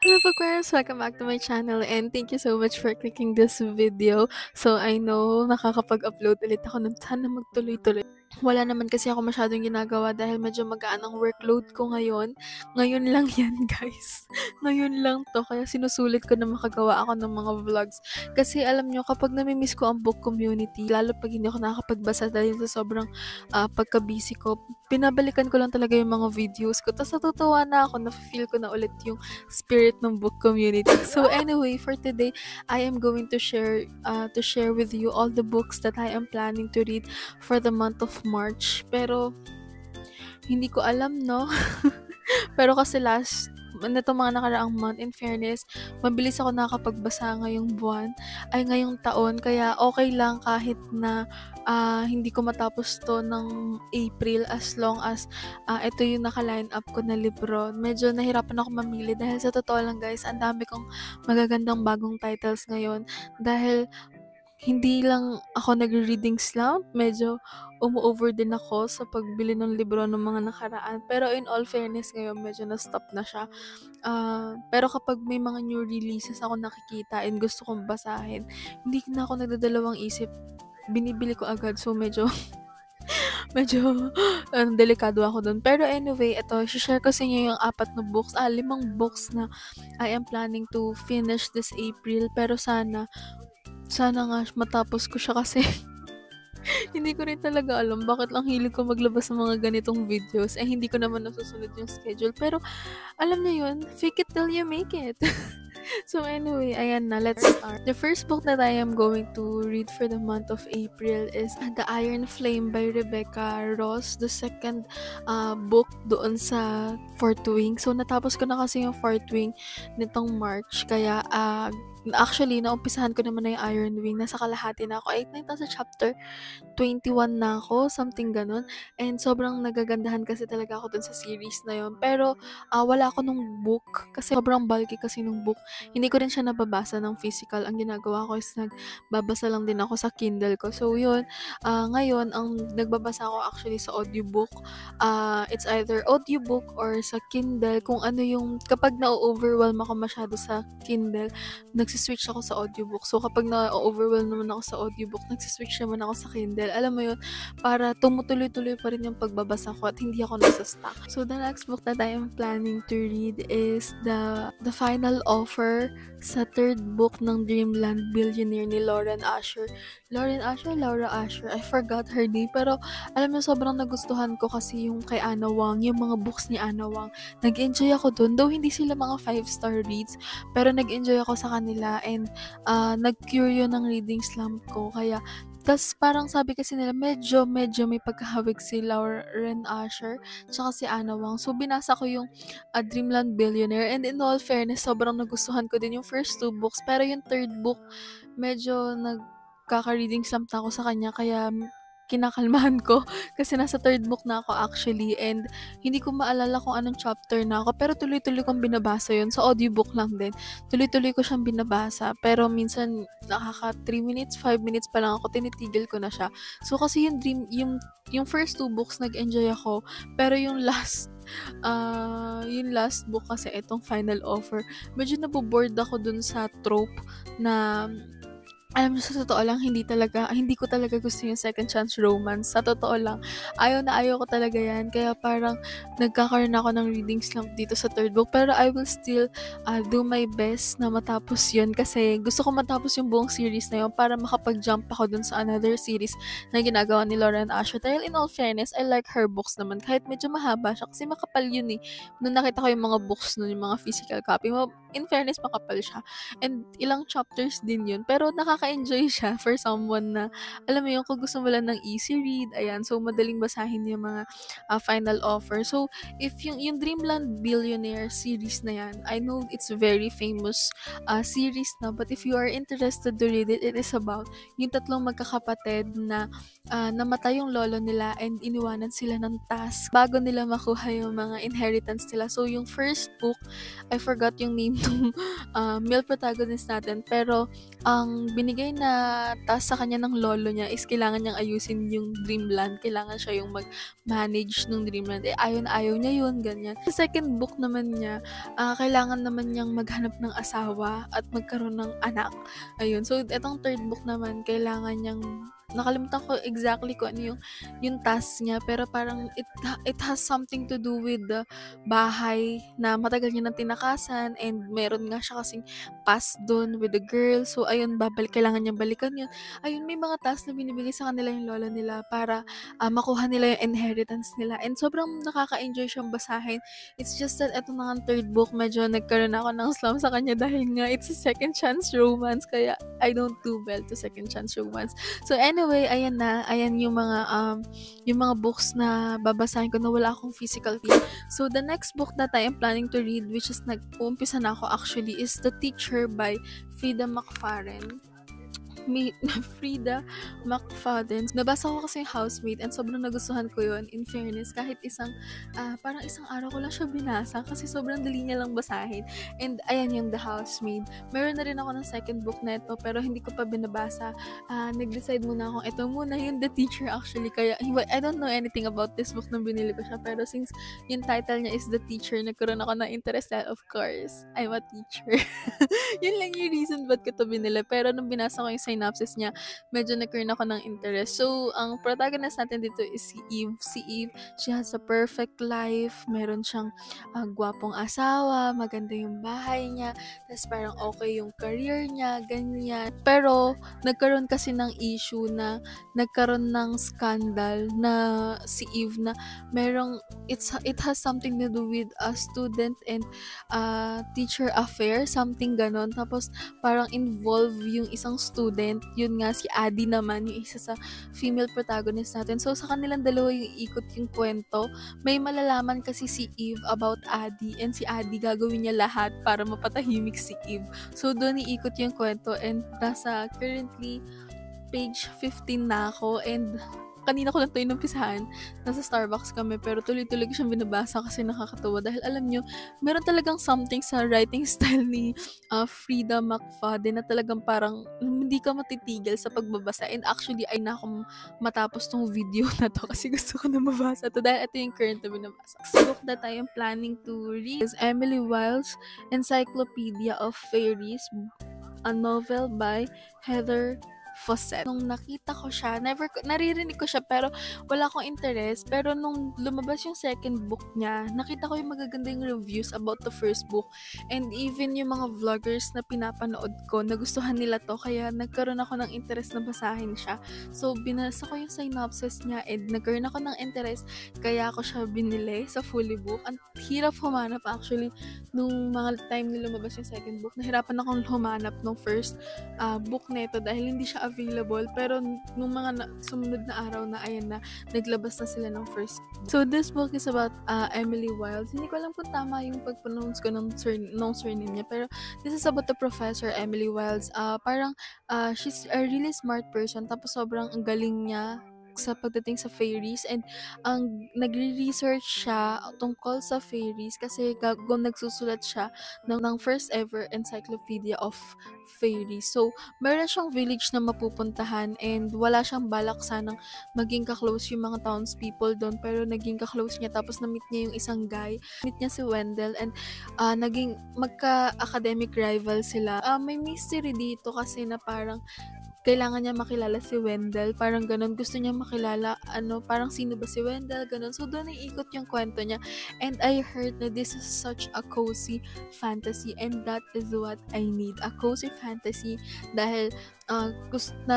Hello Bookworms! Welcome back to my channel and thank you so much for clicking this video. So I know nakakapag-upload ulit ako ng sana magtuloy-tuloy. Wala naman kasi ako masyadong ginagawa dahil medyo magaan ang workload ko ngayon. Ngayon lang yan guys. Ngayon lang to. Kaya sinusulit ko na makagawa ako ng mga vlogs. Kasi alam nyo, kapag namimiss ko ang book community, lalo pag hindi ako nakakapagbasa dahil sa sobrang pagka-busy ko, pinabalikan ko lang talaga yung mga videos ko. Tapos natutuwa na ako, na-feel ko na ulit yung spirit ng book community. So anyway, for today, I am going to share with you all the books that I am planning to read for the month of March. Pero hindi ko alam, no? Pero kasi nitong mga nakaraang month, in fairness, mabilis ako nakakapagbasa ngayong ngayong taon, kaya okay lang kahit na hindi ko matapos to ng April as long as ito yung naka-line up ko na libro. Medyo nahirapan ako mamili dahil sa totoo lang guys, ang dami kong magagandang bagong titles ngayon dahil hindi lang ako nagre-reading slump, medyo umu-over din ako sa pagbili ng libro ng mga nakaraan. Pero in all fairness ngayon, medyo na-stop na siya. Pero kapag may mga new releases ako nakikita and gusto kong basahin, hindi na ako nagdadalawang isip. Binibili ko agad. So medyo delikado ako dun. Pero anyway, ito, share ko sa inyo yung 5 books na I am planning to finish this April. Pero sana nga matapos ko siya kasi hindi ko rin talaga alam bakit lang hilig ko maglabas ng mga ganitong videos. Hindi ko naman nasusunod yung schedule. Pero alam niyo yun, fake it till you make it. So anyway, ayan na, let's start. The first book that I am going to read for the month of April is The Iron Flame by Rebecca Ross, the second book doon sa Fourth Wing. So natapos ko na kasi yung Fourth Wing nitong March, kaya actually, naumpisahan ko naman na yung Iron Wing. Nasa kalahati na ako. I think nasa chapter 21 na ako, something ganun. And sobrang nagagandahan kasi talaga ako dun sa series na yun. Pero wala ako nung book kasi sobrang bulky kasi nung book. Hindi ko rin siya nababasa ng physical. Ang ginagawa ko is nagbabasa lang din ako sa Kindle ko. So yun, ngayon, ang nagbabasa ako actually sa audiobook. It's either audiobook or sa Kindle. Kung ano yung, kapag na-overwhelm ako masyado sa Kindle, nagsiswitch ako sa audiobook. So, kapag na-overwhelm naman ako sa audiobook, nagsiswitch naman ako sa Kindle. Alam mo yun, para tumutuloy-tuloy pa rin yung pagbabasa ko at hindi ako nasa-stuck. So, the next book that I am planning to read is The Final Offer, sa third book ng Dreamland Billionaire ni Lauren Asher. Laura Asher. I forgot her name. Pero, alam mo, sobrang nagustuhan ko kasi yung kay Ana Wang, yung mga books ni Ana Wang. Nag-enjoy ako dun. Though hindi sila mga 5-star reads, pero nag-enjoy ako sa kanila and nag-cure yun ng reading slump ko. Kaya, tas parang sabi kasi nila, medyo may pagkahawig si Lauren Asher tsaka si Ana Wang. So, binasa ko yung Dreamland Billionaire and in all fairness, sobrang nagustuhan ko din yung first 2 books. Pero yung third book, medyo nagkaka-reading slump na ako sa kanya. Kaya, kinakalmahan ko kasi nasa third book na ako actually and hindi ko maalala kung anong chapter na ako pero tuloy-tuloy kong binabasa yun sa audiobook lang din. Tuloy-tuloy ko siyang binabasa pero minsan nakaka 3 minutes, 5 minutes pa lang ako tinitigil ko na siya. So kasi yung first 2 books nag-enjoy ako pero yung last book kasi itong Final Offer, medyo naboboard ako dun sa trope na alam mo, sa totoo lang, hindi ko talaga gusto yung second chance romance. Sa totoo lang, ayaw ko talaga yan. Kaya parang nagkakaroon ako ng reading slump dito sa third book. Pero I will still do my best na matapos yun. Kasi gusto ko matapos yung buong series na yun para makapag-jump ako dun sa another series na ginagawa ni Lauren Asher. Dahil in all fairness, I like her books naman. Kahit medyo mahaba siya. Kasi makapal yun eh. Nung nakita ko yung mga books nun, yung mga physical copy, in fairness, makapal siya. And ilang chapters din yun. Pero nakaka-enjoy siya for someone na, alam mo yun, kung gusto mo lang ng easy read, ayan, so madaling basahin yung mga Final Offer. So, if yung Dreamland Billionaire series na yan, I know it's very famous series na, but if you are interested to read it, it is about yung 3 magkakapatid na namatay yung lolo nila and iniwanan sila ng task bago nila makuha yung mga inheritance nila. So, yung first book, I forgot yung name ng male protagonist natin, pero ang binigay binigay na task sa kanya ng lolo niya is kailangan niyang ayusin yung dreamland. Kailangan siya yung mag-manage ng dreamland. Ayaw na ayaw niya yun, ganyan. Sa second book naman niya, kailangan naman niyang maghanap ng asawa at magkaroon ng anak. Ayun. So, itong third book naman, kailangan niyang nakalimutan ko exactly kung ano yung task niya, pero parang it has something to do with the bahay na matagal niya nang tinakasan, and meron nga siya kasing past doon with the girl. So ayun, kailangan niyang balikan yun. Ayun, may mga task na binibigay sa kanila yung lola nila para makuha nila yung inheritance nila, and sobrang nakaka-enjoy siyang basahin. It's just that eto na nga third book, medyo nagkaroon ako ng slump sa kanya dahil nga it's a second chance romance, kaya I don't do well to second chance romance. So anyway, ayan yung mga books na babasahin ko na wala akong physical copy. So the next book that I am planning to read, which is nag-uumpisa na ako actually, is The Teacher by Frida McFadden. Frida McFadden. Nabasa ko kasi yung Housemaid, and sobrang nagustuhan ko yun, in fairness. Kahit parang isang araw ko lang siya binasa kasi sobrang dali niya lang basahin. And ayan yung The Housemaid. Meron na rin ako ng second book na ito, pero hindi ko pa binabasa. Nag-decide muna akong ito muna yung The Teacher actually. Kaya I don't know anything about this book nung binili ko siya, pero since yung title niya is The Teacher, nagkaroon ako ng interest dahil of course, I'm a teacher. Yun lang yung reason ba't ko ito binili. Pero nung binasa ko yung synopsis niya, medyo nagkaroon ako ng interest. So, ang protagonist natin dito is si Eve. Si Eve, she has a perfect life. Meron siyang gwapong asawa, maganda yung bahay niya, tapos parang okay yung career niya, ganyan. Pero, nagkaroon kasi ng issue na nagkaroon ng scandal na si Eve na it has something to do with a student and teacher affair, something ganon. Tapos, parang involve yung isang student. Yun nga, si Addie naman, yung isa sa female protagonist natin. So, sa kanilang dalawa yung ikot yung kwento. May malalaman kasi si Eve about Addie, and si Addie gagawin niya lahat para mapatahimik si Eve. So, doon iikot yung kwento, and nasa currently page 15 na ako, and kanina ko lang ito inumpisahan. Nasa Starbucks kami, pero tuloy-tuloy ko siyang binabasa kasi nakakatuwa. Dahil alam nyo, meron talagang something sa writing style ni Frida McFadden na talagang parang hindi ka matitigil sa pagbabasa. And actually, ay na akong matapos tong video na to kasi gusto ko na mabasa to. Dahil ito yung current na binabasa. The book that I am planning to read is Emily Wilde's Encyclopedia of Fairies, a novel by Heather Fawcett. Nung nakita ko siya, naririnig ko siya pero wala akong interest. Pero nung lumabas yung second book niya, nakita ko yung magagandang reviews about the first book. And even yung mga vloggers na pinapanood ko, nagustuhan nila to. Kaya nagkaroon ako ng interest na basahin siya. So, binasa ko yung synopsis niya and nagkaroon ako ng interest. Kaya ako siya binili sa fully book. Ang hirap humanap actually nung mga time na lumabas yung second book. Nahirapan akong humanap nung first book na ito dahil hindi siya available, pero nung mga sumunod na araw na ayan na naglabas na sila ng first. So this book is about Emily Wilde. Hindi ko alam kung tama yung pag-pronounce ko ng surname niya, pero this is about the professor Emily Wilde. Parang she's a really smart person, tapos sobrang ang galing niya sa pagdating sa fairies, and ang nagre-research siya tungkol sa fairies kasi nagsusulat siya ng first ever encyclopedia of fairies. So, meron siyang village na mapupuntahan, and wala siyang balak sanang maging ka-close yung mga townspeople doon, pero naging ka-close niya, tapos na-meet niya yung isang guy. Meet niya si Wendell, and naging magka-academic rival sila. May mystery dito kasi na parang kailangan niya makilala si Wendell, parang ganun, gusto niya makilala, parang sino ba si Wendell, ganun. So, doon ikot yung kwento niya, and I heard that this is such a cozy fantasy, and that is what I need, a cozy fantasy, dahil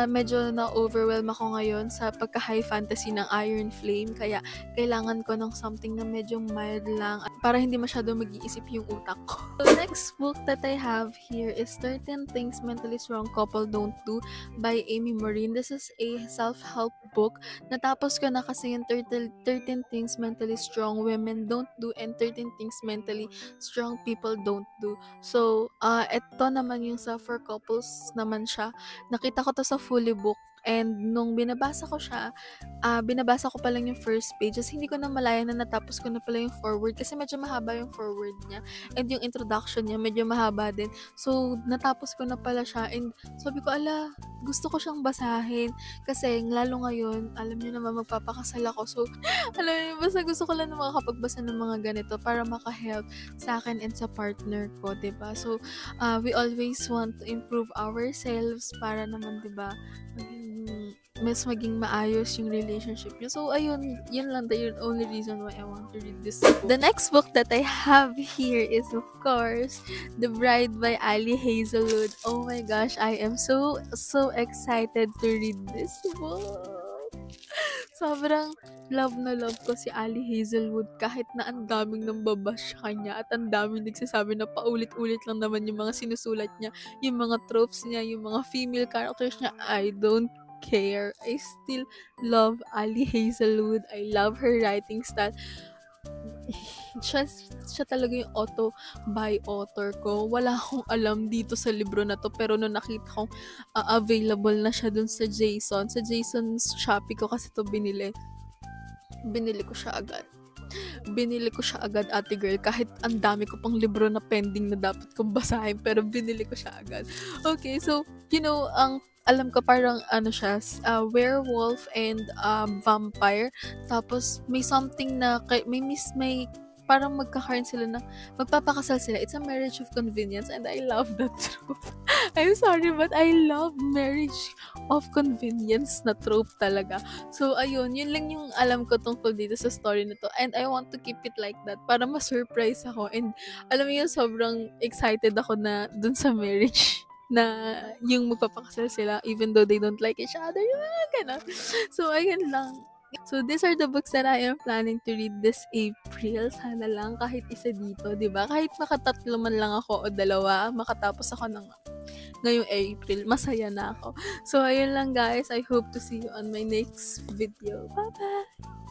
medyo na-overwhelm ako ngayon sa pagka-high fantasy ng Iron Flame, kaya kailangan ko ng something na medyo mild lang, para hindi masyado mag-iisip yung utak ko. The next book that I have here is 13 Things Mentally Strong Couple Don't Do by Amy Morin. This is a self-help book. Natapos ko na kasi yung 13 Things Mentally Strong Women Don't Do and 13 Things Mentally Strong People Don't Do. So, ito naman yung sa for couples naman siya. Nakita ko to sa fully book, And nung binabasa ko siya, binabasa ko pa lang yung first pages. Hindi ko na malaya na natapos ko na pala yung forward kasi medyo mahaba yung forward niya. And yung introduction niya, medyo mahaba din. So, natapos ko na pala siya. And sabi ko, ala, gusto ko siyang basahin. Kasi, lalo ngayon, alam niyo naman, magpapakasal ako. So, alam niyo, basta gusto ko lang na makakapagbasa ng mga ganito para makahelp sa akin and sa partner ko, diba? So, we always want to improve ourselves para naman, diba, maging maayos yung relationship niyo. So, ayun, yun lang the only reason why I want to read this book. The next book that I have here is, of course, The Bride by Ali Hazelwood. Oh my gosh, I am so excited to read this book. Sobrang love na love ko si Ali Hazelwood kahit na ang daming nambabash kanya at ang daming nagsasabi na paulit-ulit lang naman yung mga sinusulat niya, yung mga tropes niya, yung mga female characters niya. I don't care. I still love Ali Hazelwood. I love her writing style. Siya talaga yung by author ko. Wala akong alam dito sa libro na to, pero nung nakita kong available na siya dun sa Jason's Shopee ko kasi to binili ko siya agad. Ate girl, kahit ang dami ko pang libro na pending na dapat kong basahin, pero binili ko siya agad. Okay, so, ang alam ko parang siya, werewolf and vampire. Tapos may something na may parang magkakaroon sila na magpapakasal sila. It's a marriage of convenience and I love that trope. I'm sorry but I love marriage of convenience na trope talaga. So ayun, yun lang yung alam ko tungkol dito sa story na to and I want to keep it like that para ma-surprise ako and alam mo yun, sobrang excited ako na dun sa marriage na yung magpapakasal sila even though they don't like each other. Ganun. So ayun lang. So, these are the books that I am planning to read this April. Sana lang kahit isa dito, diba? Kahit makatatlo man lang ako o dalawa, makatapos ako ngayong April, masaya na ako. So, ayun lang guys. I hope to see you on my next video. Bye-bye!